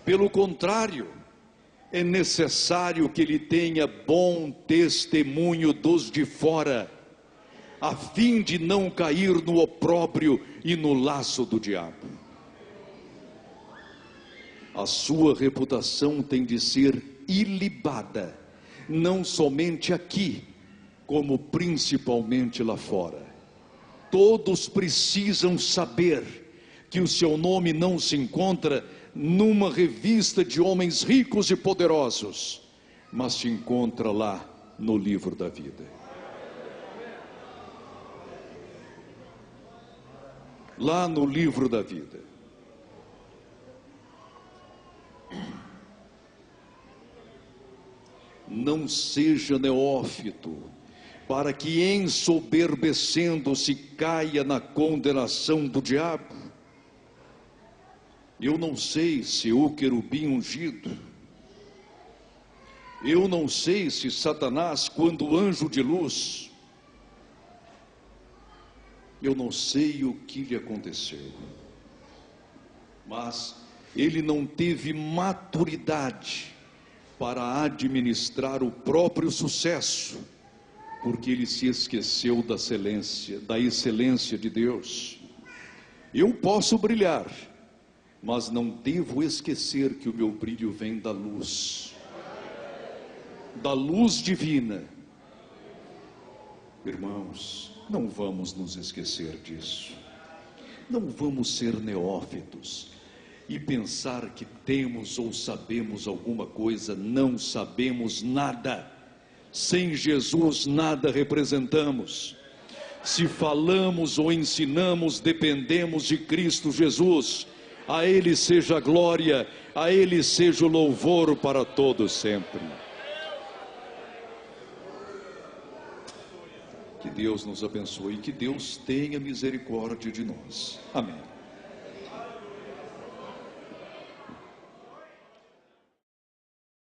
Pelo contrário, é necessário que ele tenha bom testemunho dos de fora, a fim de não cair no opróbrio e no laço do diabo. A sua reputação tem de ser ilibada, não somente aqui, como principalmente lá fora. Todos precisam saber que o seu nome não se encontra numa revista de homens ricos e poderosos, mas se encontra lá no livro da vida. Lá no livro da vida. Não seja neófito, para que ensoberbecendo-se caia na condenação do diabo. Eu não sei se o querubim ungido, eu não sei se Satanás, quando anjo de luz, eu não sei o que lhe aconteceu, mas ele não teve maturidade para administrar o próprio sucesso, porque ele se esqueceu da excelência de Deus. Eu posso brilhar, mas não devo esquecer que o meu brilho vem da luz divina. Irmãos, não vamos nos esquecer disso. Não vamos ser neófitos e pensar que temos ou sabemos alguma coisa. Não sabemos nada. Sem Jesus nada representamos. Se falamos ou ensinamos, dependemos de Cristo Jesus. A Ele seja a glória, a Ele seja o louvor para todos sempre. Que Deus nos abençoe e que Deus tenha misericórdia de nós. Amém.